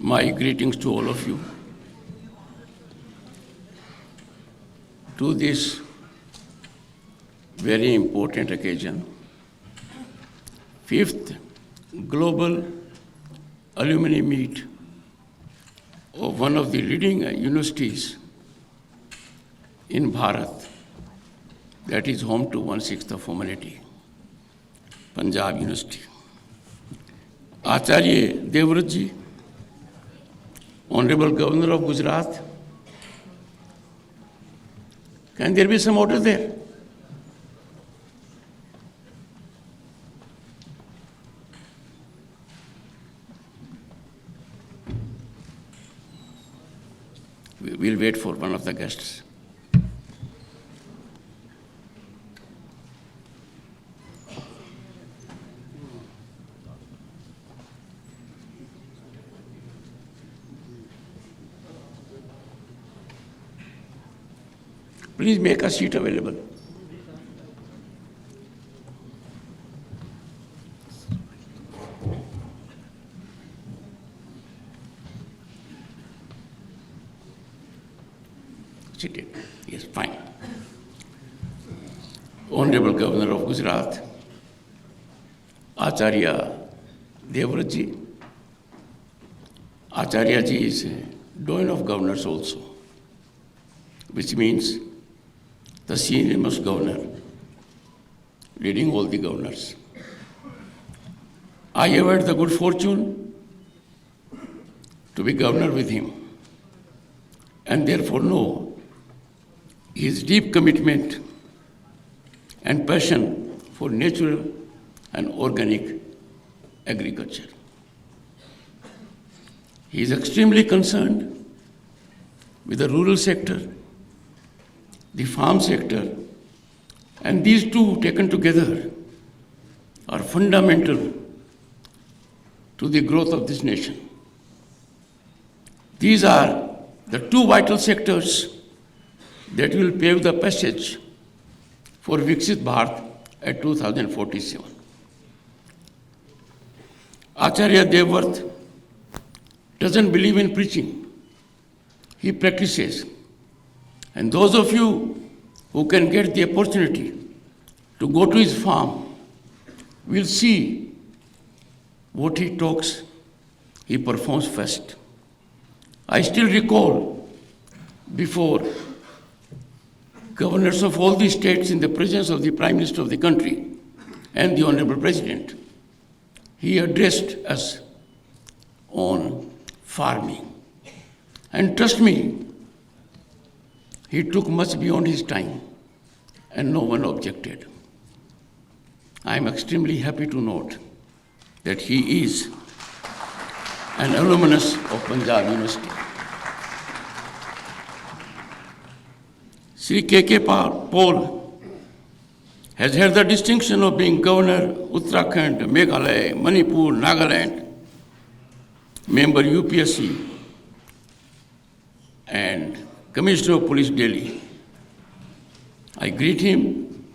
My greetings to all of you to this very important occasion, 5th Global Alumni Meet of one of the leading universities in Bharat, that is home to 1/6 of humanity, Panjab University. Acharya Devrat ji, Honorable Governor of Gujarat, can there be some order there? We'll wait for one of the guests. Please make a seat available. Seated. Yes, fine. Honorable Governor of Gujarat, Acharya Devrat ji. Acharya ji is Dean of Governors also, which means the senior most governor, leading all the governors. I have had the good fortune to be governor with him, and therefore know his deep commitment and passion for natural and organic agriculture. He is extremely concerned with the rural sector, the farm sector, and these two taken together are fundamental to the growth of this nation. These are the two vital sectors that will pave the passage for Viksit Bharat at 2047. Acharya Devrat doesn't believe in preaching. He practices. And those of you who can get the opportunity to go to his farm will see what he talks, he performs first. I still recall before governors of all the states in the presence of the Prime Minister of the country and the Honorable President, he addressed us on farming. And trust me, he took much beyond his time, and no one objected. I am extremely happy to note that he is an alumnus of Panjab University. Shri K.K. Paul has had the distinction of being Governor Uttarakhand, Meghalaya, Manipur, Nagaland, member UPSC, and Commissioner of Police Delhi. I greet him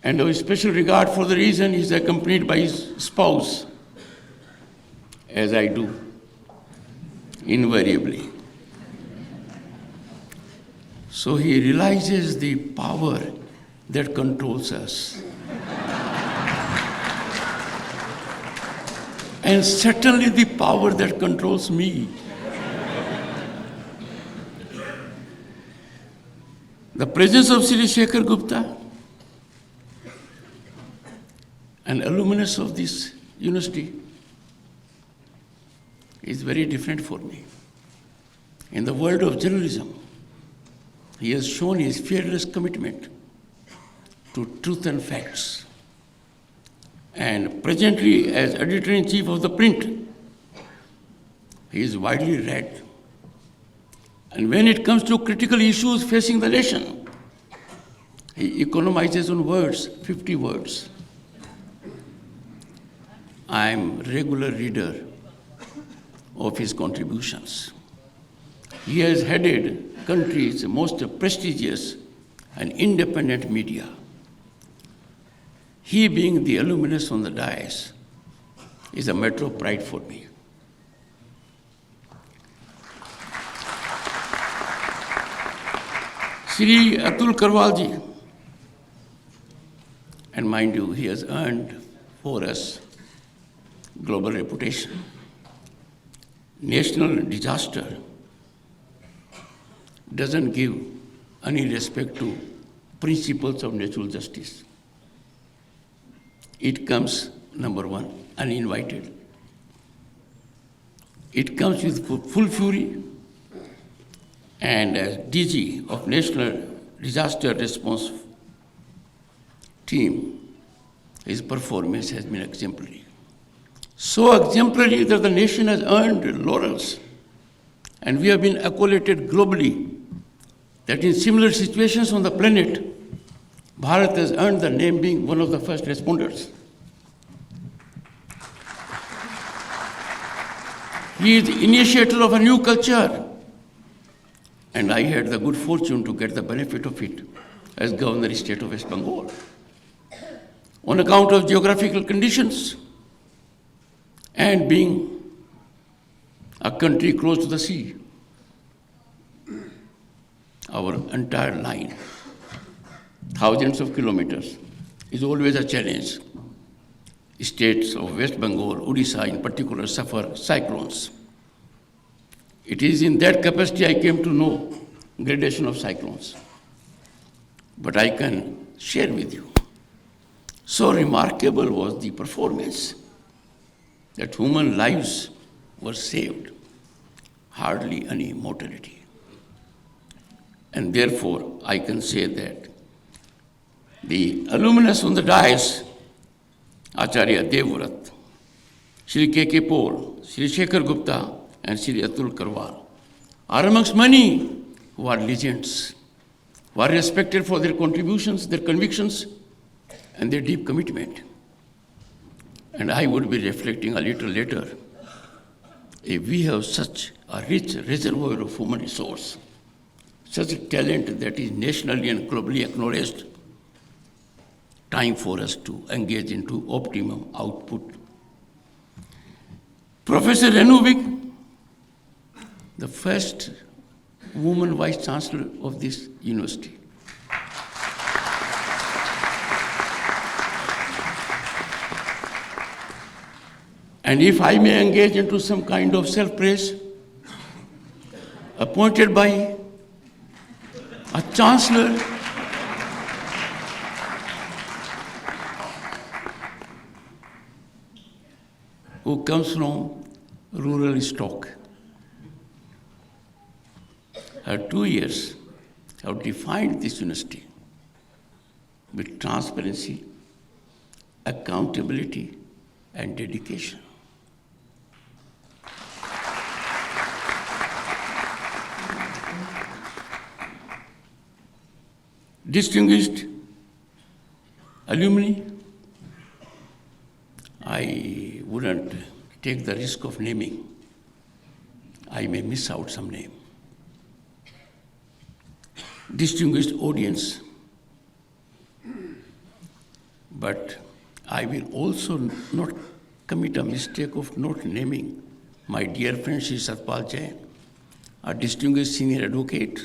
and have special regard for the reason he is accompanied by his spouse, as I do, invariably. So he realizes the power that controls us. And certainly the power that controls me. The presence of Shri Shekhar Gupta, an alumnus of this university, is very different for me. In the world of journalism, he has shown his fearless commitment to truth and facts. And presently, as editor-in-chief of the print, he is widely read. And when it comes to critical issues facing the nation, he economizes on words, 50 words. I am a regular reader of his contributions. He has headed country's most prestigious and independent media. He being the alumnus on the dais is a matter of pride for me. Shri Atul Karwalji, and mind you, he has earned for us global reputation. National disaster doesn't give any respect to principles of natural justice. It comes, number one, uninvited. It comes with full fury, and as DG of National Disaster Response Team, his performance has been exemplary. So exemplary that the nation has earned laurels, and we have been accoladed globally that in similar situations on the planet, Bharat has earned the name being one of the first responders. He is the initiator of a new culture, and I had the good fortune to get the benefit of it as Governor of the State of West Bengal. On account of geographical conditions and being a country close to the sea, our entire line, thousands of kilometers, is always a challenge. States of West Bengal, Odisha in particular, suffer cyclones. It is in that capacity I came to know gradation of cyclones. But I can share with you. So remarkable was the performance that human lives were saved, hardly any mortality. And therefore, I can say that the alumnus on the dais, Acharya Devvrat, Shri K.K. Paul, Shri Shekhar Gupta, and Shri Atul Karwal are amongst many who are legends, who are respected for their contributions, their convictions, and their deep commitment. And I would be reflecting a little later, if we have such a rich reservoir of human resource, such a talent that is nationally and globally acknowledged, time for us to engage into optimum output. Professor Renuvik, the first woman Vice Chancellor of this university. And if I may engage into some kind of self-praise, appointed by a Chancellor who comes from rural stock. Her 2 years have defined this university with transparency, accountability, and dedication. Distinguished alumni, I wouldn't take the risk of naming. I may miss out some name. Distinguished audience, but I will also not commit a mistake of not naming my dear friend Shri Satpal Jain, a distinguished senior advocate,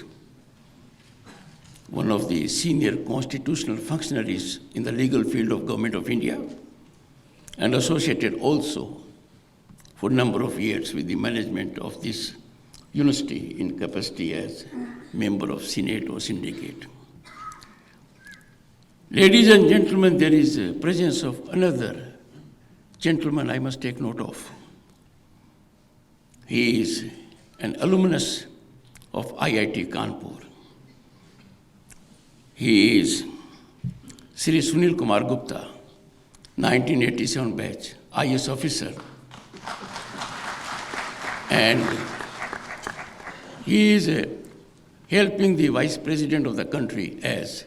one of the senior constitutional functionaries in the legal field of Government of India, and associated also for a number of years with the management of this university in capacity as member of Senate or syndicate. Ladies and gentlemen, there is a presence of another gentleman I must take note of. He is an alumnus of IIT Kanpur. He is Sri Sunil Kumar Gupta, 1987 batch, IS officer. And he is helping the Vice President of the country as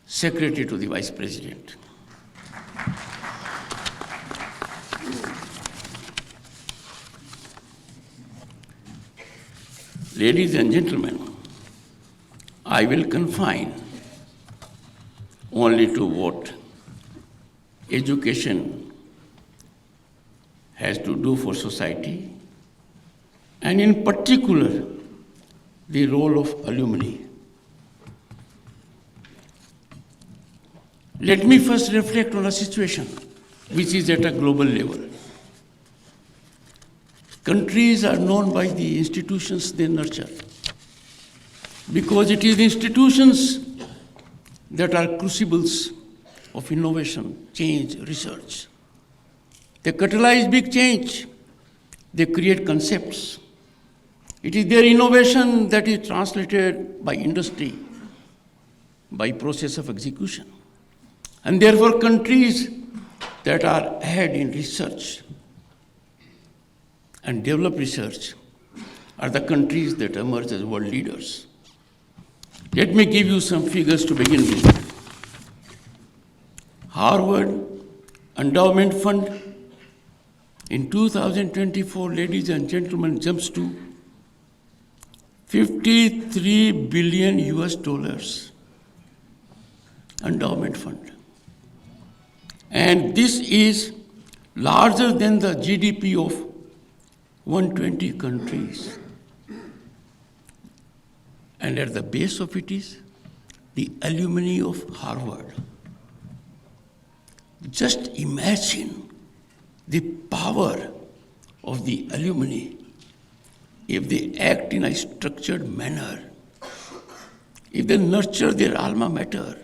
Secretary to the Vice President. Ladies and gentlemen, I will confine only to what education has to do for society, and in particular, the role of alumni. Let me first reflect on a situation which is at a global level. Countries are known by the institutions they nurture, because it is institutions that are crucibles of innovation, change, research. They catalyze big change. They create concepts. It is their innovation that is translated by industry, by process of execution. And therefore, countries that are ahead in research and develop research are the countries that emerge as world leaders. Let me give you some figures to begin with. Harvard Endowment Fund in 2024, ladies and gentlemen, jumps to 53 billion US dollars endowment fund. And this is larger than the GDP of 120 countries. And at the base of it is the alumni of Harvard. Just imagine the power of the alumni if they act in a structured manner, if they nurture their alma mater.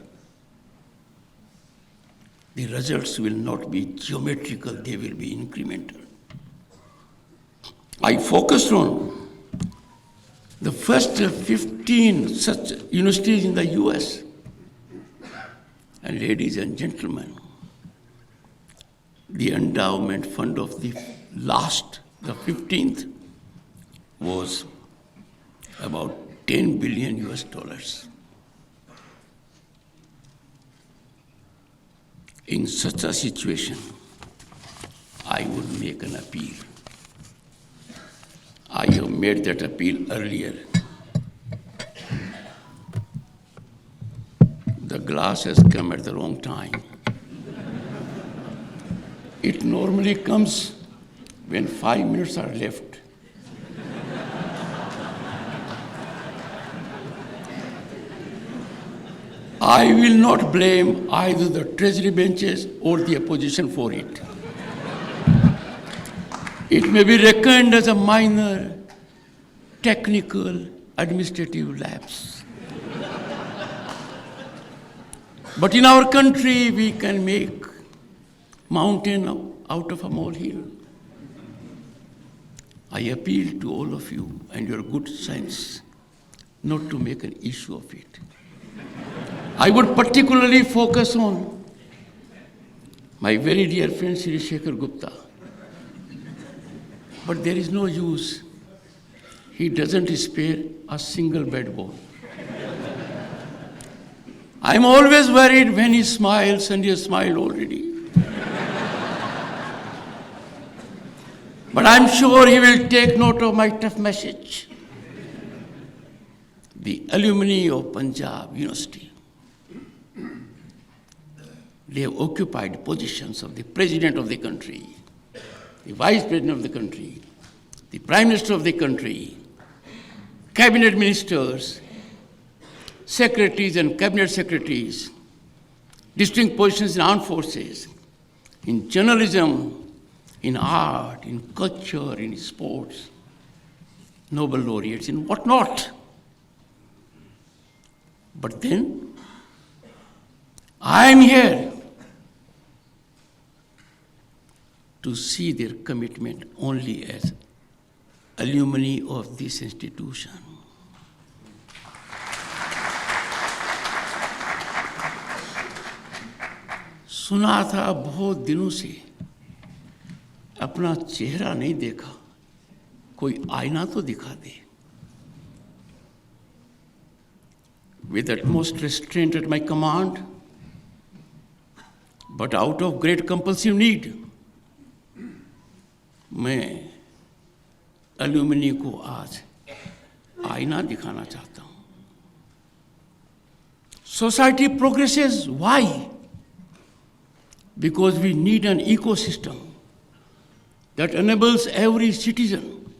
The results will not be geometrical, they will be incremental. I focused on the first 15 such universities in the US. And ladies and gentlemen, the endowment fund of the 15th, was about 10 billion US dollars. In such a situation, I would make an appeal. I have made that appeal earlier. The glass has come at the wrong time. It normally comes when 5 minutes are left. I will not blame either the treasury benches or the opposition for it. It may be reckoned as a minor technical administrative lapse. But in our country, we can make mountain out of a molehill. I appeal to all of you and your good sense not to make an issue of it. I would particularly focus on my very dear friend Shri Shekhar Gupta. But there is no use. He doesn't spare a single bed ball. I'm always worried when he smiles, and he has smiled already. But I'm sure he will take note of my tough message. The alumni of Panjab University, they have occupied positions of the President of the country, the Vice President of the country, the Prime Minister of the country, Cabinet Ministers, Secretaries and Cabinet Secretaries, distinct positions in armed forces, in journalism, in art, in culture, in sports, Nobel laureates, in whatnot. But then, I am here to see their commitment only as alumni of this institution. सुना था बहुत दिनों से, अपना चेहरा नहीं देखा, कोई आईना तो दिखा दे. With utmost restraint at my command, but out of great compulsive need, मैं alumni को आज आईना दिखाना चाहता हूँ. Society progresses. Why? Because we need an ecosystem that enables every citizen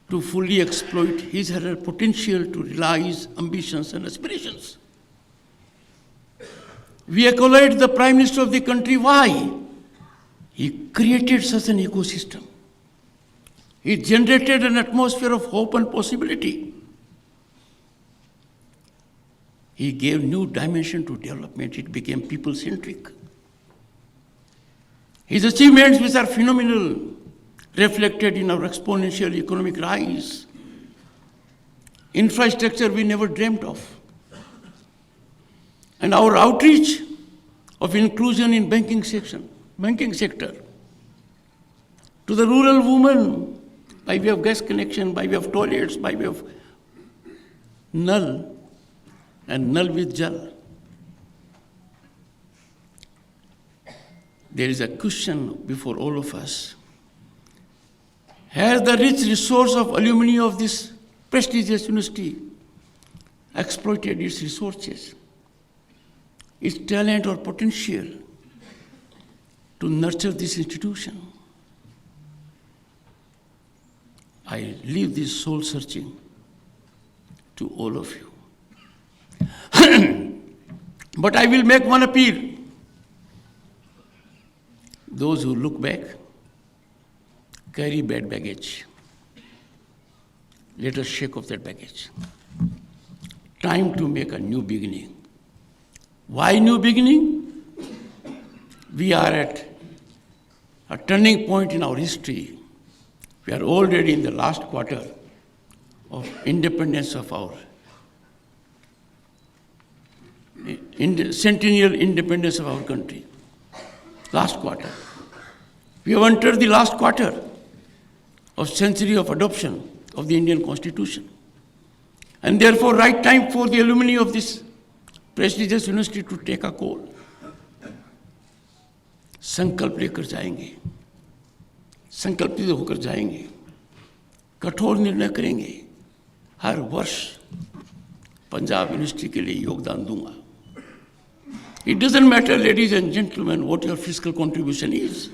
to fully exploit his or her potential to realize ambitions and aspirations. We accolade the Prime Minister of the country. Why? He created such an ecosystem. He generated an atmosphere of hope and possibility. He gave new dimension to development. It became people-centric. His achievements, which are phenomenal, reflected in our exponential economic rise. Infrastructure we never dreamt of. And our outreach of inclusion in banking sector. To the rural woman, by way of gas connection, by way of toilets, by way of null, and null with jal. There is a question before all of us. Has the rich resource of alumni of this prestigious university exploited its resources, its talent or potential to nurture this institution? I leave this soul searching to all of you. But I will make one appeal. Those who look back carry bad baggage. Let us shake off that baggage. Time to make a new beginning. Why new beginning? We are at a turning point in our history. We are already in the last quarter of independence of our centennial independence of our country. Last quarter. We have entered the last quarter of century of adoption of the Indian Constitution. And therefore, right time for the alumni of this prestigious university to take a call. संकल्प लेकर जाएंगे, संकल्पित होकर जाएंगे, कठोर निर्णय करेंगे, हर वर्ष पंजाब यूनिवर्सिटी के लिए योगदान दूंगा. It doesn't matter, ladies and gentlemen, what your fiscal contribution is.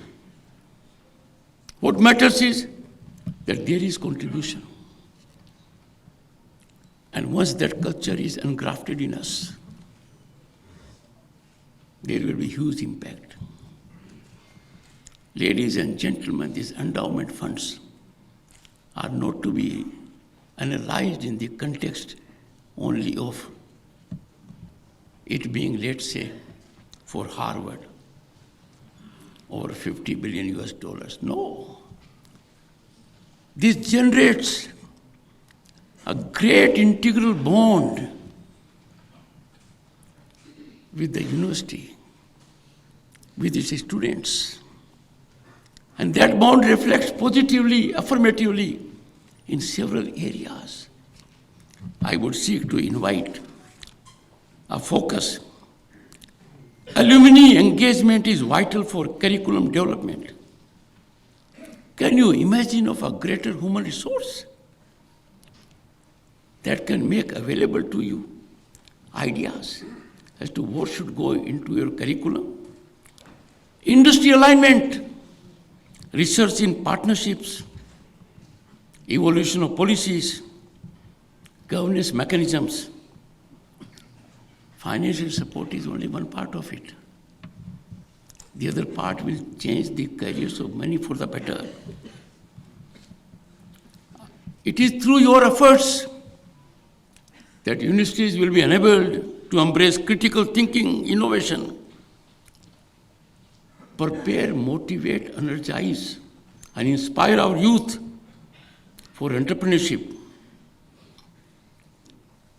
What matters is that there is contribution. And once that culture is engrafted in us, there will be huge impact. Ladies and gentlemen, these endowment funds are not to be analyzed in the context only of it being, let's say, for Harvard, over 50 billion US dollars. No. This generates a great integral bond with the university, with its students. And that bond reflects positively, affirmatively in several areas. I would seek to invite a focus. Alumni engagement is vital for curriculum development. Can you imagine of a greater human resource that can make available to you ideas as to what should go into your curriculum? Industry alignment, research in partnerships, evolution of policies, governance mechanisms. Financial support is only one part of it. The other part will change the careers of many for the better. It is through your efforts that universities will be enabled to embrace critical thinking, innovation, prepare, motivate, energize, and inspire our youth for entrepreneurship.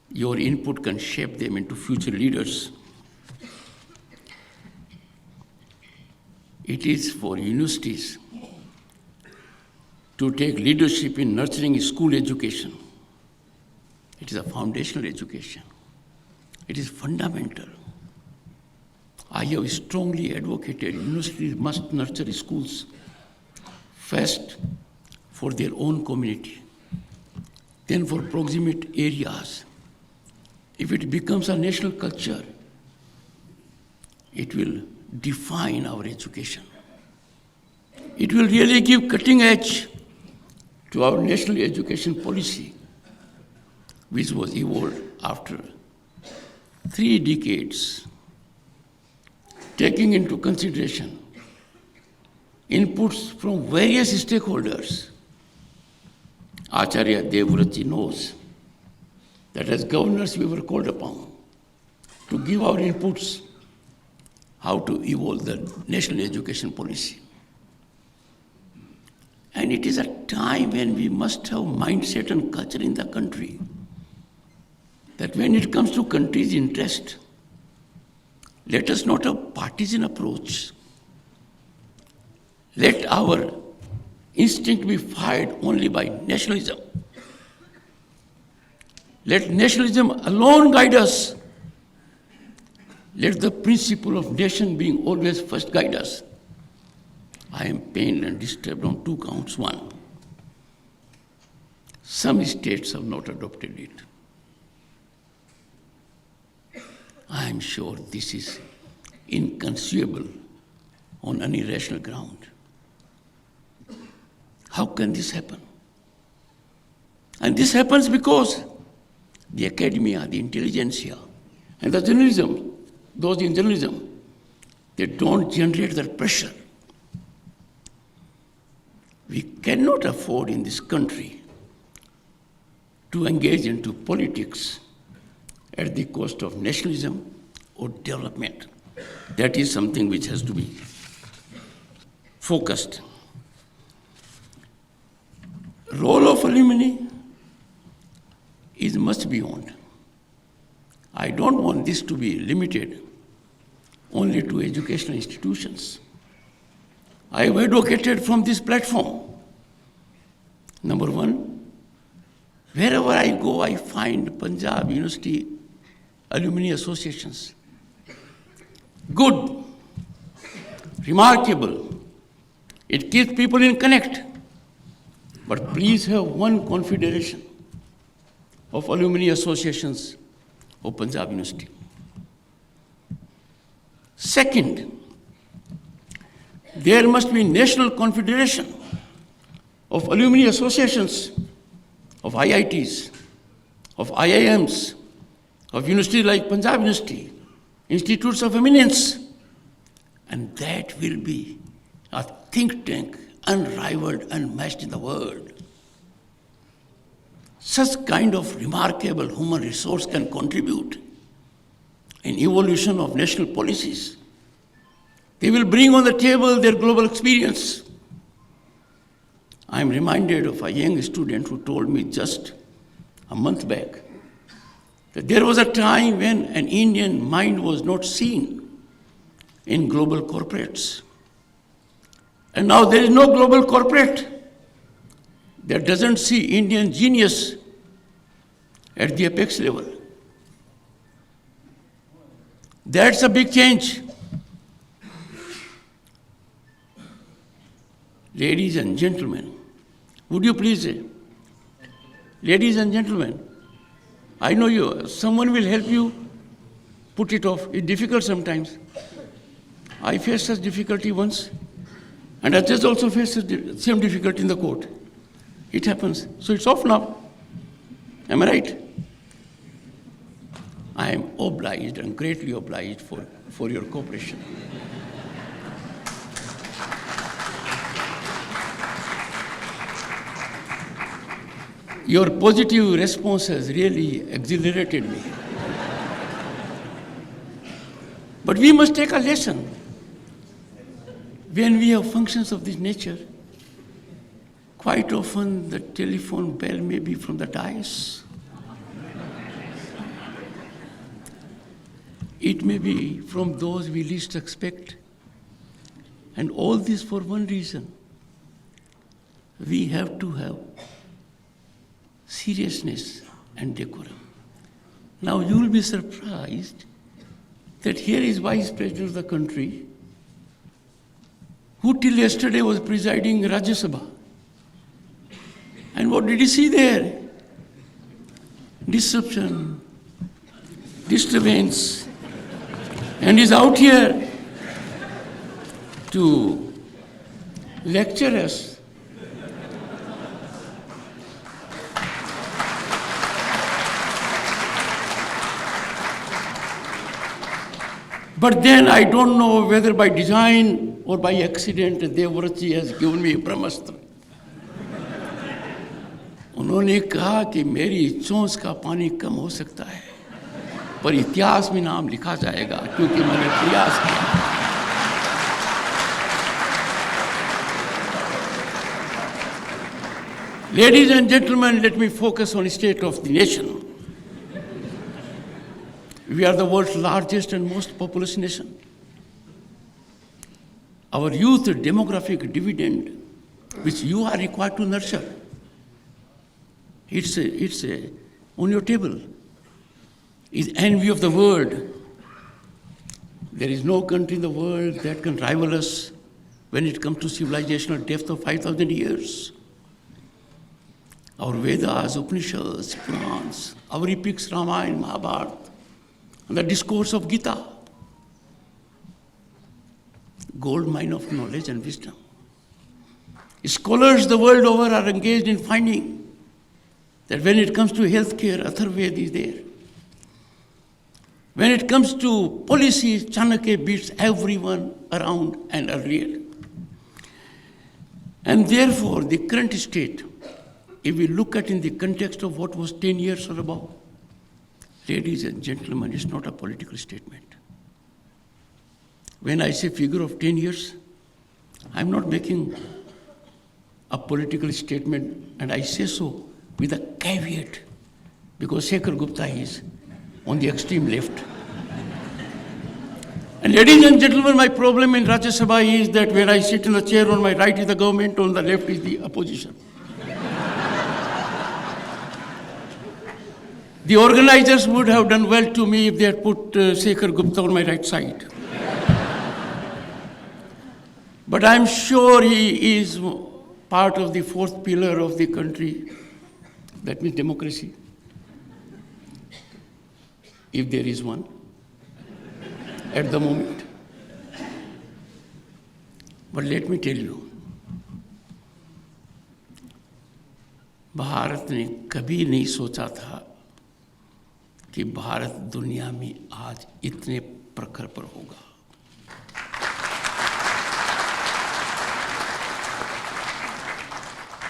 Your input can shape them into future leaders. It is for universities to take leadership in nurturing school education. It is a foundational education. It is fundamental. I have strongly advocated universities must nurture schools first for their own community, then for proximate areas. If it becomes a national culture, it will define our education. It will really give cutting edge to our national education policy, which was evolved after 3 decades taking into consideration inputs from various stakeholders. Acharya Devvrat knows that as governors we were called upon to give our inputs how to evolve the national education policy. And it is a time when we must have mindset and culture in the country that when it comes to country's interest, let us not have partisan approach. Let our instinct be fired only by nationalism. Let nationalism alone guide us. Let the principle of nation being always first guide us. I am pained and disturbed on two counts. One, some states have not adopted it. I am sure this is inconceivable on any rational ground. How can this happen? And this happens because the academia, the intelligentsia, and the journalism, those in journalism, they don't generate that pressure. We cannot afford in this country to engage into politics at the cost of nationalism or development. That is something which has to be focused. Role of alumni is much beyond. I don't want this to be limited only to educational institutions. I have advocated from this platform. Number one, wherever I go, I find Panjab University alumni associations. Good, remarkable. It keeps people in connect. But please have one confederation of alumni associations of Panjab University. Second, there must be national confederation of alumni associations of IITs, of IIMs, of universities like Panjab University, institutes of eminence. And that will be a think tank unrivaled, unmatched in the world. Such kind of remarkable human resource can contribute in evolution of national policies. They will bring on the table their global experience. I am reminded of a young student who told me just a month back that there was a time when an Indian mind was not seen in global corporates. And now there is no global corporate that doesn't see Indian genius at the apex level. That's a big change. Ladies and gentlemen, would you please say, ladies and gentlemen, I know someone will help you put it off. It's difficult sometimes. I faced such difficulty once, and I just also faced the same difficulty in the court. It happens. So it's off now. Am I right? I am obliged and greatly obliged for your cooperation. Your positive response has really exhilarated me. But we must take a lesson. When we have functions of this nature, quite often the telephone bell may be from the dais. It may be from those we least expect. And all this for one reason. We have to have seriousness and decorum. Now you will be surprised that here is Vice President of the country who till yesterday was presiding Rajya Sabha. And what did he see there? Disruption, disturbance, and is out here to lecture us. But then I don't know whether by design or by accident, Devvrati has given me a ब्रह्मास्त्र. उन्होंने कहा कि मेरी चोंच का पानी कम हो सकता है, पर इतिहास में नाम लिखा जाएगा क्योंकि मैंने प्रयास किया. Ladies and gentlemen, let me focus on the state of the nation. We are the world's largest and most populous nation. Our youth demographic dividend, which you are required to nurture, it's on your table, is envy of the world. There is no country in the world that can rival us when it comes to civilizational depth of 5,000 years. Our Vedas, Upanishads, Purans, our epics, Ramayana, Mahabharata, and the discourse of Gita, gold mine of knowledge and wisdom. Scholars the world over are engaged in finding that when it comes to healthcare, Atharvaved is there. When it comes to policy, Chanakya beats everyone around and earlier. And therefore, the current state, if we look at in the context of what was 10 years or above, ladies and gentlemen, it's not a political statement. When I say figure of 10 years, I'm not making a political statement, and I say so with a caveat, because Shekhar Gupta is on the extreme left. And ladies and gentlemen, my problem in Rajya Sabha is that when I sit in the chair, on my right is the government, on the left is the opposition. The organizers would have done well to me if they had put Shekhar Gupta on my right side. But I'm sure he is part of the fourth pillar of the country, that means democracy, if there is one, at the moment. But let me tell you, Bharat ने कभी नहीं सोचा था कि भारत दुनिया में आज इतने प्रखर पर होगा.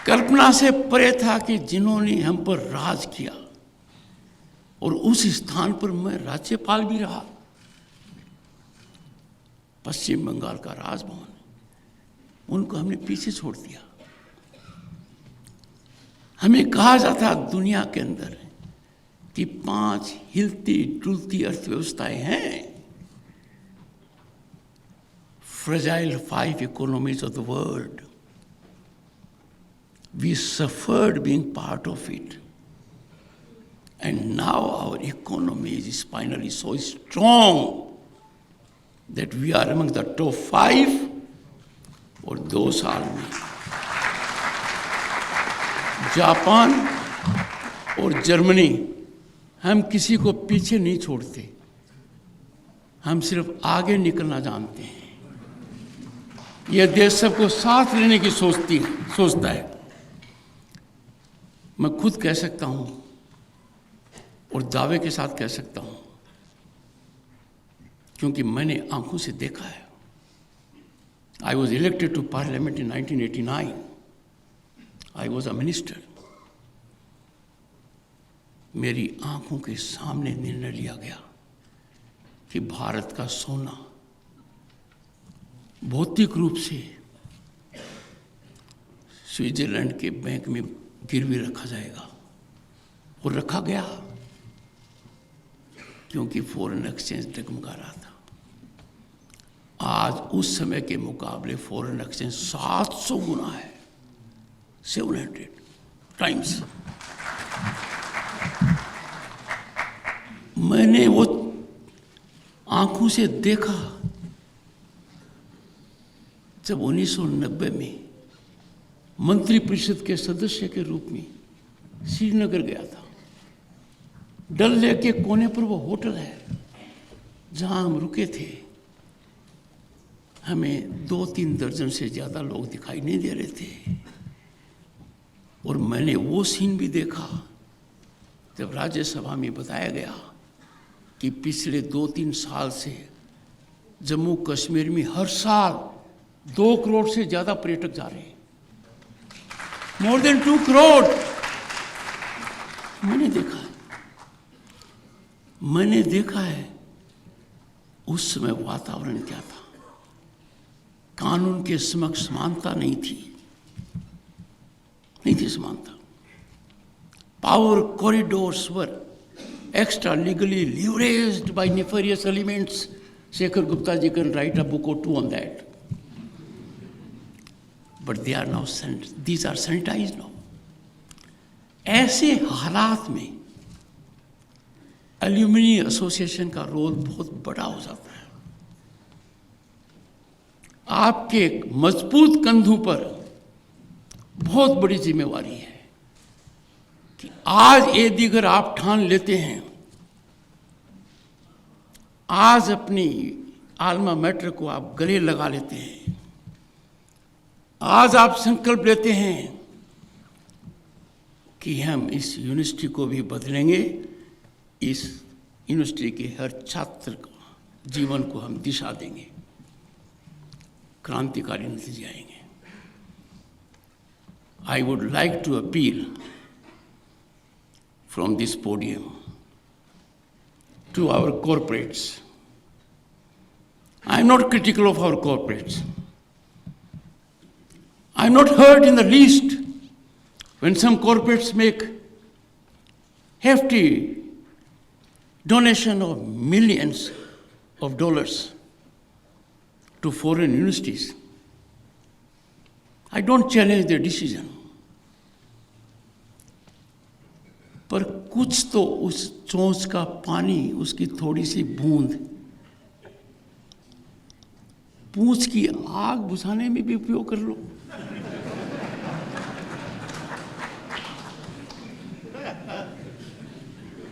कल्पना से परे था कि जिन्होंने हम पर राज किया और उस स्थान पर मैं राज्यपाल भी रहा, पश्चिम बंगाल का राजभवन, उनको हमने पीछे छोड़ दिया. हमें कहा जाता दुनिया के अंदर कि 5 हिलती डुलती अर्थव्यवस्थाएं हैं, fragile 5 economies of the world. We suffered being part of it. And now our economy is finally so strong that we are among the top 5, or those are we. Japan और जर्मनी, हम किसी को पीछे नहीं छोड़ते, हम सिर्फ आगे निकलना जानते हैं. यह देश सबको साथ लेने की सोचता है. मैं खुद कह सकता हूं और दावे के साथ कह सकता हूं, क्योंकि मैंने आंखों से देखा है. I was elected to parliament in 1989. I was a minister. मेरी आंखों के सामने निर्णय लिया गया कि भारत का सोना भौतिक रूप से स्विट्जरलैंड के बैंक में गिरवी रखा जाएगा, और रखा गया, क्योंकि फॉरेन एक्सचेंज डगमगा रहा था. आज उस समय के मुकाबले फॉरेन एक्सचेंज 700 गुना है, 700 टाइम्स. मैंने वो आंखों से देखा जब 1990 में मंत्री परिषद के सदस्य के रूप में श्रीनगर गया था. डल लेक के कोने पर वो होटल है जहां हम रुके थे. हमें 2-3 दर्जन से ज़्यादा लोग दिखाई नहीं दे रहे थे. और मैंने वो सीन भी देखा जब राज्यसभा में बताया गया कि पिछले 2-3 साल से जम्मू कश्मीर में हर साल 2 करोड़ से ज़्यादा पर्यटक जा रहे हैं, मोर देन 2 करोड़। मैंने देखा है उस समय वातावरण क्या था। कानून के समक्ष समानता नहीं थी समानता। Power corridors were extra legally leveraged by nefarious elements. Shekhar Gupta ji can write a book or 2 on that. But they are now these are sanitized now. ऐसे हालात में एल्यूमिनी एसोसिएशन का रोल बहुत बड़ा हो जाता है। आपके मजबूत कंधों पर बहुत बड़ी जिम्मेवारी है कि आज ये दिगर आप ठान लेते हैं, आज अपनी आल्मा मैटर को आप गले लगा लेते हैं, आज आप संकल्प लेते हैं कि हम इस यूनिवर्सिटी को भी बदलेंगे, इस यूनिवर्सिटी के हर छात्र को जीवन को हम दिशा देंगे, क्रांतिकारी नतीजे आएंगे। I would like to appeal from this podium to our corporates. I am not critical of our corporates. I am not hurt in the least when some corporates make hefty donation of millions of dollars to foreign universities. I don't challenge their decision. पर कुछ तो उस चोंच का पानी, उसकी थोड़ी सी बूंद पूंछ की आग बुझाने में भी उपयोग कर लो।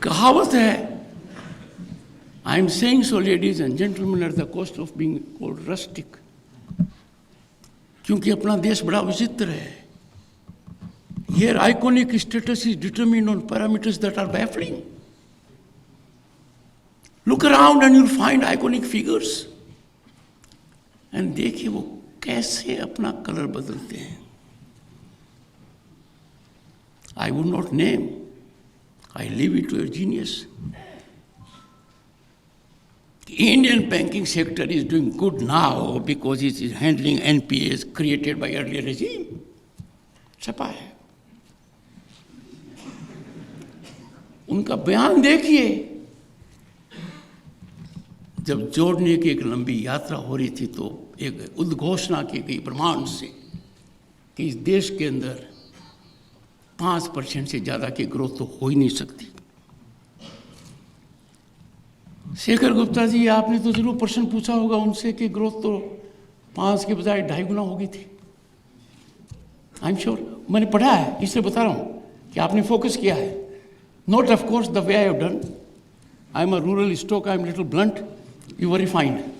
कहावत है, I am saying so, ladies and gentlemen, at the cost of being called rustic, क्योंकि अपना देश बड़ा विचित्र है। Here, iconic status is determined on parameters that are baffling. Look around and you'll find iconic figures. And देखिए वो कैसे अपना कलर बदलते हैं। I would not name. I leave it to your genius. The Indian banking sector is doing good now because it is handling NPAs created by earlier regime. छपा है। उनका बयान देखिए, जब जोड़ने की एक लंबी यात्रा हो रही थी तो एक उद्घोषणा की गई ब्रह्मांड से कि इस देश के अंदर 5% से ज़्यादा की ग्रोथ तो हो ही नहीं सकती। शेखर गुप्ता जी, आपने तो जरूर प्रश्न पूछा होगा उनसे कि ग्रोथ तो 5 के बजाय 2.5 गुना हो गई थी। आई एम श्योर, मैंने पढ़ा है, इसलिए बता रहा हूँ कि आपने फोकस किया है। Not, of course, the way I have done. I am a rural stock, I am a little blunt, you were refined.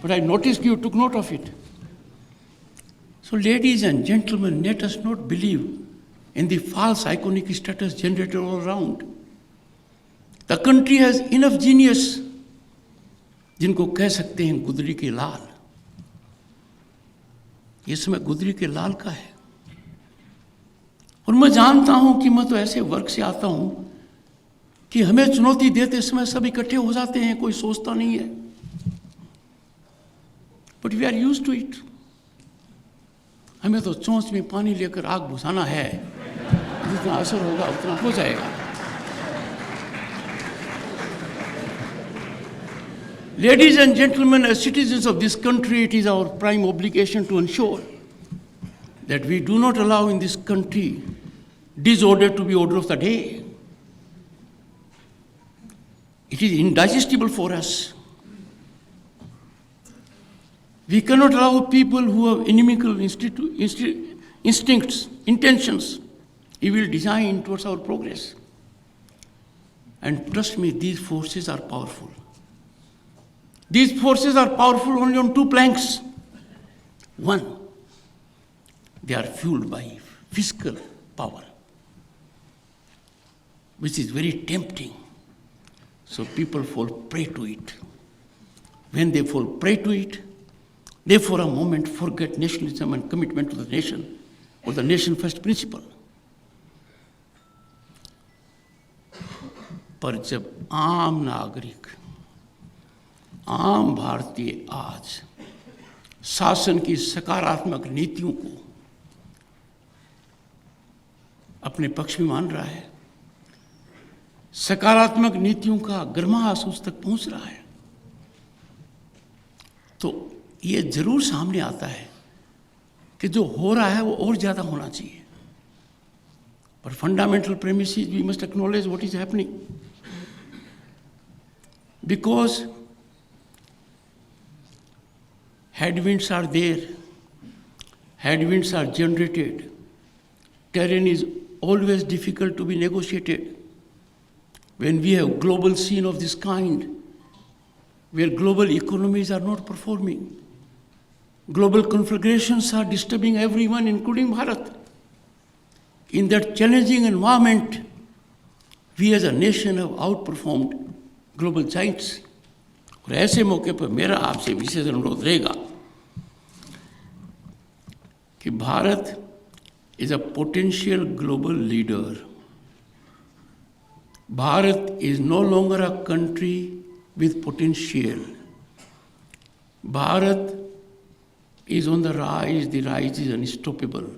But I noticed you took note of it. So, ladies and gentlemen, let us not believe in the false iconic status generated all around. The country has enough genius, जिनको कह सकते हैं गुदरी के लाल। ये समय गुदरी के लाल का है। और मैं जानता हूं कि मैं तो ऐसे वर्ग से आता हूं कि हमें चुनौती देते समय सब इकट्ठे हो जाते हैं, कोई सोचता नहीं है। But we are used to it. हमें तो चोंच में पानी लेकर आग बुझाना है, जितना असर होगा उतना हो जाएगा। Ladies and gentlemen, as citizens of this country, it is our prime obligation to ensure that we do not allow in this country disorder to be order of the day. It is indigestible for us. We cannot allow people who have inimical instincts, intentions, evil design towards our progress. And trust me, these forces are powerful. These forces are powerful only on 2 planks. One, they are fueled by fiscal power, which is very tempting. So people fall prey to it. when they fall prey to it, they for a moment forget nationalism and commitment to the nation or the nation first principle. पर जब आम नागरिक, आम भारतीय आज शासन की सकारात्मक नीतियों को अपने पक्ष में मान रहा है, सकारात्मक नीतियों का गर्माहस उस तक पहुंच रहा है, तो ये जरूर सामने आता है कि जो हो रहा है वो और ज्यादा होना चाहिए. पर fundamental premises we must acknowledge what is happening, because headwinds are there, headwinds are generated, terrain is always difficult to be negotiated. When we have global scene of this kind, where global economies are not performing, global conflagrations are disturbing everyone, including Bharat. In that challenging environment, we as a nation have outperformed global giants. और ऐसे मौके पर मेरा आपसे विशेष अनुरोध रहेगा कि Bharat is a potential global leader. Bharat is no longer a country with potential. Bharat is on the rise is unstoppable.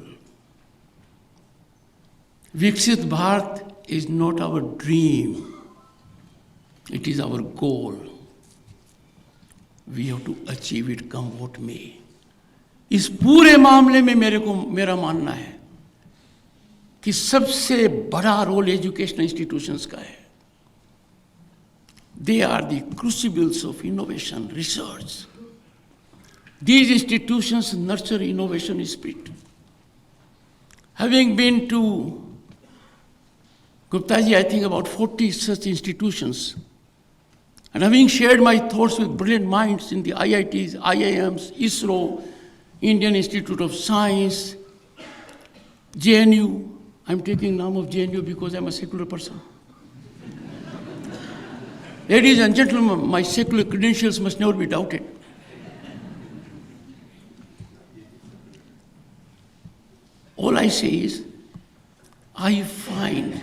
Viksit Bharat is not our dream, it is our goal. We have to achieve it come what may. इस पूरे मामले में मेरा मानना है कि सबसे बड़ा रोल एजुकेशनल इंस्टीट्यूशंस का है. They are the crucibles of innovation, research. These institutions nurture innovation spirit. Having been to Guptaji, I think about 40 such institutions, and having shared my thoughts with brilliant minds in the IITs, IIMs, ISRO, Indian Institute of Science, JNU. I'm taking name of JNU because I'm a secular person. Ladies and gentlemen, my secular credentials must never be doubted. All I say is, I find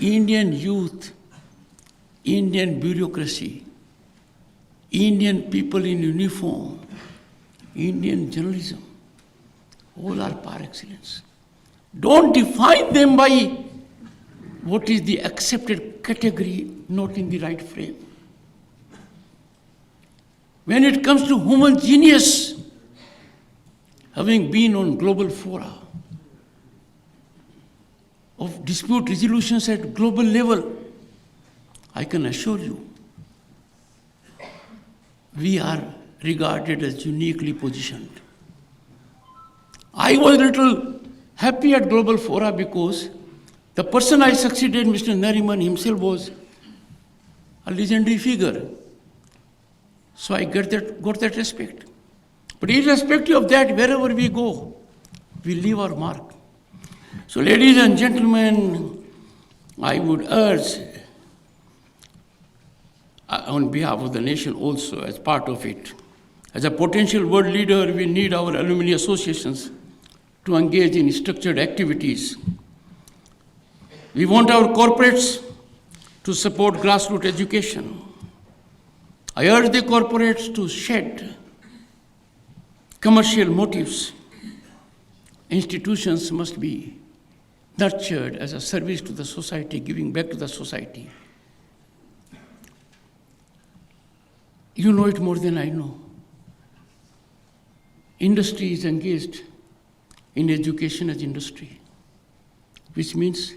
Indian youth, Indian bureaucracy, Indian people in uniform, Indian journalism, all are par excellence. Don't define them by what is the accepted category, not in the right frame. When it comes to human genius, having been on global fora of dispute resolutions at global level, I can assure you, we are regarded as uniquely positioned. I was a little happy at global fora because the person I succeeded, Mr. Nariman himself, was a legendary figure. So I got that respect. But irrespective of that, wherever we go, we leave our mark. So ladies and gentlemen, I would urge, on behalf of the nation also, as part of it, as a potential world leader, we need our alumni associations to engage in structured activities. We want our corporates to support grassroots education. I urge the corporates to shed commercial motives. Institutions must be nurtured as a service to the society, giving back to the society. You know it more than I know. Industry is engaged in education as industry, which means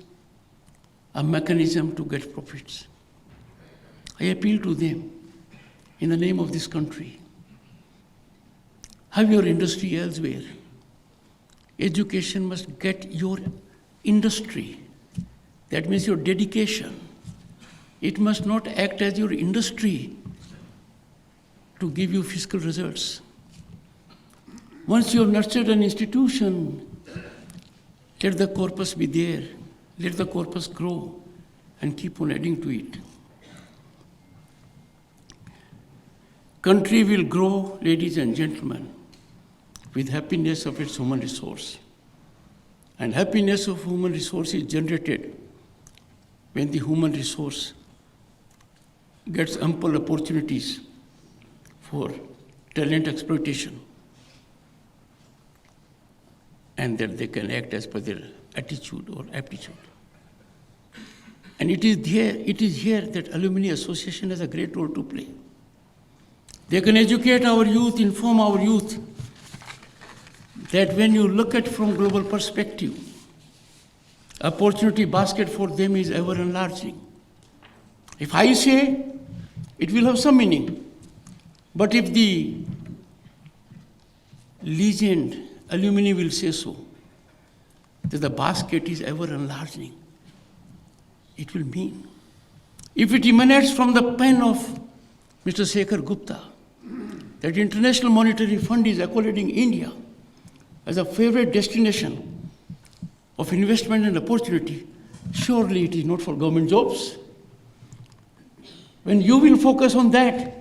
a mechanism to get profits. I appeal to them in the name of this country. Have your industry elsewhere. Education must get your industry. That means your dedication. It must not act as your industry to give you fiscal results. Once you have nurtured an institution, let the corpus be there. Let the corpus grow and keep on adding to it. country will grow, ladies and gentlemen, with happiness of its human resource. And happiness of human resource is generated when the human resource gets ample opportunities for talent exploitation, and that they can act as per their attitude or aptitude. And it is here that Alumni Association has a great role to play. They can educate our youth, inform our youth that when you look at from global perspective, opportunity basket for them is ever enlarging. If I say, it will have some meaning. But if the legend, Alumni will say so, that the basket is ever enlarging, it will mean. If it emanates from the pen of Mr. Shekhar Gupta, that International Monetary Fund is accommodating India as a favorite destination of investment and opportunity, surely it is not for government jobs. When you will focus on that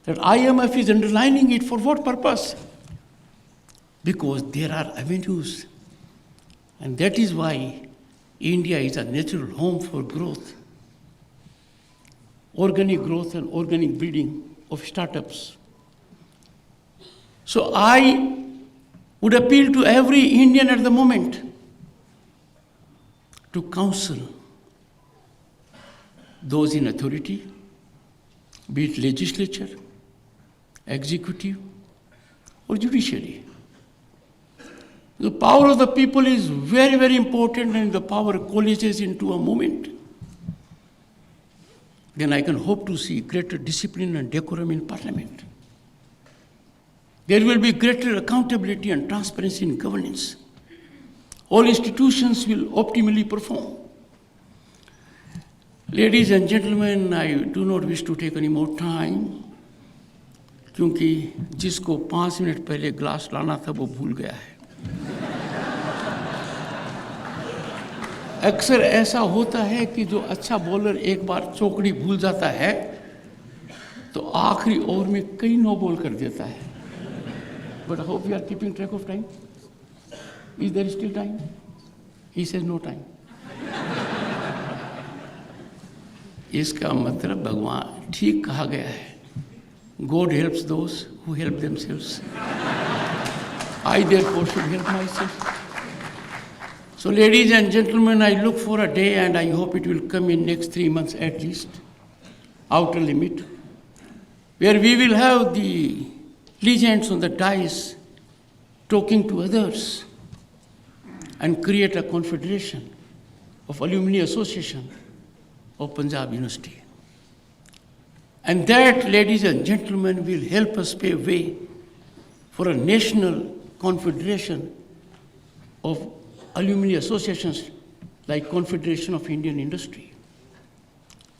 IMF is underlining it for what purpose? Because there are avenues. And that is why India is a natural home for growth, organic growth and organic breeding of startups. So I would appeal to every Indian at the moment to counsel those in authority, be it legislature, executive, or judiciary. The power of the people is very, very important, and the power coalesces into a movement. Then I can hope to see greater discipline and decorum in Parliament. There will be greater accountability and transparency in governance. All institutions will optimally perform. Ladies and gentlemen, I do not wish to take any more time, क्योंकि जिसको 5 minute पहले glass लाना था वो भूल गया है। अक्सर ऐसा होता है कि जो अच्छा बॉलर एक बार चौकड़ी भूल जाता है तो आखिरी ओवर में कई नो बॉल कर देता है। But I hope we are keeping track of time. Is there still time? He says no time. इसका मतलब भगवान ठीक कहा गया है, God helps those who help themselves. I therefore should help myself. So ladies and gentlemen, I look for a day, and I hope it will come in next 3 months at least, outer limit, where we will have the legends on the dais talking to others and create a confederation of Alumni Association of Panjab University. And that, ladies and gentlemen, will help us pave way for a national confederation of alumni associations like Confederation of Indian Industry.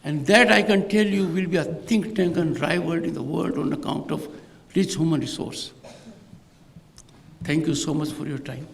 And that, I can tell you, will be a think tank unrivaled in the world on account of rich human resource. Thank you so much for your time.